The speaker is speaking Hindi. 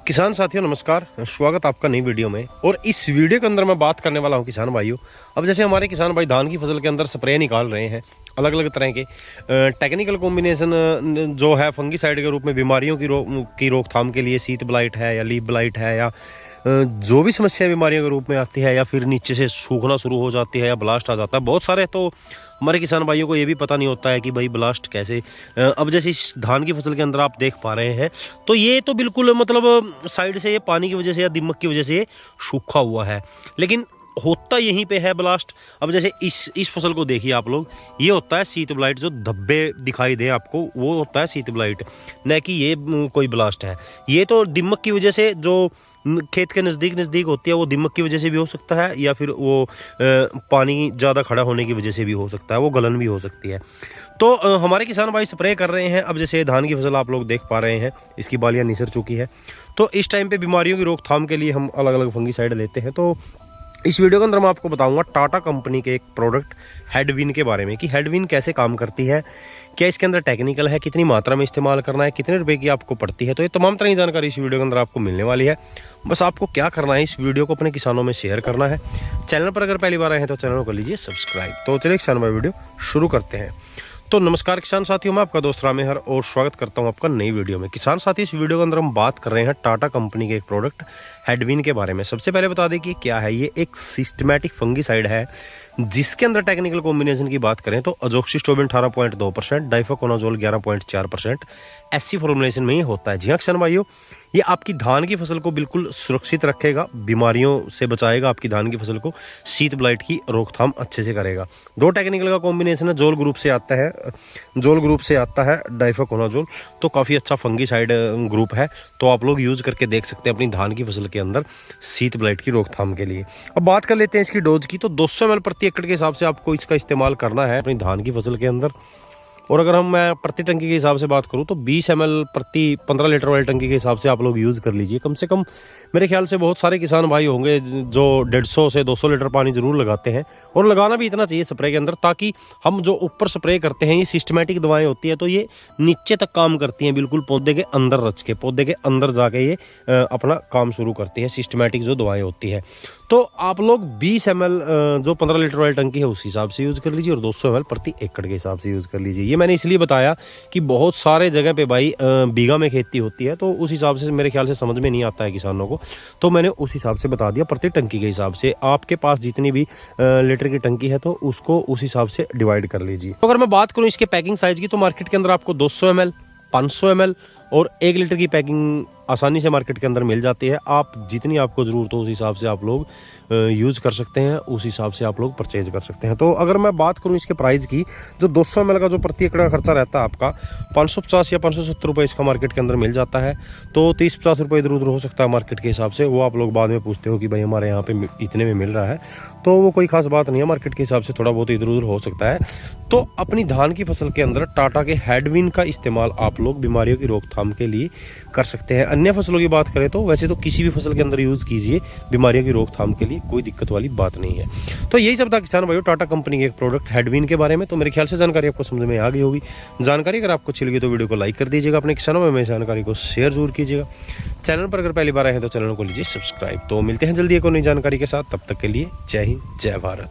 किसान साथियों नमस्कार, स्वागत आपका नई वीडियो में। और इस वीडियो के अंदर मैं बात करने वाला हूं किसान भाइयों। अब जैसे हमारे किसान भाई धान की फसल के अंदर स्प्रे निकाल रहे हैं अलग अलग तरह के टेक्निकल कॉम्बिनेशन जो है फंगीसाइड के रूप में बीमारियों की रोकथाम के लिए शीत ब्लाइट है या लीफ ब्लाइट है या जो भी समस्या बीमारियों के रूप में आती है या फिर नीचे से सूखना शुरू हो जाती है या ब्लास्ट आ जाता है। बहुत सारे तो हमारे किसान भाइयों को ये भी पता नहीं होता है कि भाई ब्लास्ट कैसे। अब जैसे इस धान की फसल के अंदर आप देख पा रहे हैं तो ये तो बिल्कुल मतलब साइड से ये पानी की वजह से या दीमक की वजह से ये सूखा हुआ है, लेकिन होता यहीं पे है ब्लास्ट। अब जैसे इस फसल को देखिए आप लोग, ये होता है शीत ब्लाइट, जो धब्बे दिखाई दे आपको वो होता है शीत ब्लाइट, न कि ये कोई ब्लास्ट है। ये तो दीमक की वजह से जो खेत के नज़दीक होती है वो दीमक की वजह से भी हो सकता है या फिर वो पानी ज़्यादा खड़ा होने की वजह से भी हो सकता है, वो गलन भी हो सकती है। तो हमारे किसान भाई स्प्रे कर रहे हैं। अब जैसे धान की फसल आप लोग देख पा रहे हैं, इसकी बालियाँ निसर चुकी है। तो इस टाइम पे बीमारियों की रोकथाम के लिए हम अलग अलग फंगीसाइड लेते हैं। तो इस वीडियो के अंदर मैं आपको बताऊंगा टाटा कंपनी के एक प्रोडक्ट हेडविन के बारे में कि हेडविन कैसे काम करती है, क्या इसके अंदर टेक्निकल है, कितनी मात्रा में इस्तेमाल करना है, कितने रुपए की आपको पड़ती है। तो ये तमाम तरह की जानकारी इस वीडियो के अंदर आपको मिलने वाली है। बस आपको क्या करना है, इस वीडियो को अपने किसानों में शेयर करना है। चैनल पर अगर पहली बार आए हैं तो चैनल को कर लीजिए सब्सक्राइब। तो चलिए किसान भाई वीडियो शुरू करते हैं। तो नमस्कार किसान साथियों, मैं आपका दोस्त रामेहर और स्वागत करता हूं आपका नई वीडियो में। किसान साथी, इस वीडियो के अंदर हम बात कर रहे हैं टाटा कंपनी के एक प्रोडक्ट हेडविन के बारे में। सबसे पहले बता दें कि क्या है। ये एक सिस्टमैटिक फंगीसाइड है जिसके अंदर टेक्निकल कॉम्बिनेशन की बात करें तो अजोक्सिस्ट्रोबिन 18.2%, डाइफोकोनाजोल 11.4% एससी फॉर्मुलेशन में ही होता है। जी हाँ किसान भाइयों, ये आपकी धान की फसल को बिल्कुल सुरक्षित रखेगा, बीमारियों से बचाएगा आपकी धान की फसल को, शीत ब्लाइट की रोकथाम अच्छे से करेगा। दो टेक्निकल का कॉम्बिनेशन है, जोल ग्रुप से आता है डाइफोकोनाजोल। तो काफ़ी अच्छा फंगीसाइड ग्रुप है, तो आप लोग यूज़ करके देख सकते हैं अपनी धान की फसल के अंदर शीत ब्लाइट की रोकथाम के लिए। अब बात कर लेते हैं इसकी डोज की। तो 200 ml प्रति एकड़ के हिसाब से आपको इसका इस्तेमाल करना है अपनी धान की फसल के अंदर। और अगर मैं प्रति टंकी के हिसाब से बात करूं तो 20 ml प्रति 15 लीटर वाली टंकी के हिसाब से आप लोग यूज़ कर लीजिए। कम से कम मेरे ख्याल से बहुत सारे किसान भाई होंगे जो 150 से 200 लीटर पानी जरूर लगाते हैं, और लगाना भी इतना चाहिए स्प्रे के अंदर, ताकि हम जो ऊपर स्प्रे करते हैं ये सिस्टमेटिक दवाएं होती है तो ये नीचे तक काम करती हैं, बिल्कुल पौधे के अंदर रच के, पौधे के अंदर जाके ये अपना काम शुरू करती है, सिस्टमेटिक जो दवाएँ होती है। तो आप लोग 20 ml जो 15 लीटर वाली टंकी है उस हिसाब से यूज़ कर लीजिए और 200 ml प्रति एकड़ के हिसाब से यूज़ कर लीजिए। ये मैंने इसलिए बताया कि बहुत सारे जगह पे भाई बीघा में खेती होती है, तो उस हिसाब से मेरे ख्याल से समझ में नहीं आता है किसानों को, तो मैंने उस हिसाब से बता दिया। प्रति टंकी के हिसाब से आपके पास जितनी भी लीटर की टंकी है तो उसको उस हिसाब से डिवाइड कर लीजिए। तो अगर मैं बात करूँ इसके पैकिंग साइज़ की तो मार्केट के अंदर आपको 200 ml, 500 ml और 1 लीटर की पैकिंग आसानी से मार्केट के अंदर मिल जाती है। आप जितनी आपको ज़रूरत हो उस हिसाब से आप लोग यूज़ कर सकते हैं, उस हिसाब से आप लोग परचेज कर सकते हैं। तो अगर मैं बात करूं इसके प्राइस की, जो 200 ml का जो प्रति एकड़ का खर्चा रहता है आपका 550 या 570 रुपये इसका मार्केट के अंदर मिल जाता है। तो 30-50 रुपये इधर उधर हो सकता है मार्केट के हिसाब से, वो आप लोग बाद में पूछते हो कि भाई हमारे यहाँ पे इतने में मिल रहा है, तो वो कोई खास बात नहीं है, मार्केट के हिसाब से थोड़ा बहुत इधर उधर हो सकता है। तो अपनी धान की फसल के अंदर टाटा के हेडविन का इस्तेमाल आप लोग बीमारियों की रोकथाम के लिए कर सकते हैं। अन्य फसलों की बात करें तो वैसे तो किसी भी फसल के अंदर यूज़ कीजिए, बीमारियों की रोकथाम के लिए कोई दिक्कत वाली बात नहीं है। तो यही सब था किसान भाइयों टाटा कंपनी के एक प्रोडक्ट हेडविन के बारे में। तो मेरे ख्याल से जानकारी आपको समझ में आ गई होगी। जानकारी अगर आपको अच्छी लगी तो वीडियो को लाइक कर दीजिएगा, अपने किसानों में जानकारी को शेयर जरूर कीजिएगा। चैनल पर अगर पहली बार आए हैं तो चैनल को लीजिए सब्सक्राइब। तो मिलते हैं जल्दी एक और नई जानकारी के साथ, तब तक के लिए जय हिंद, जय भारत।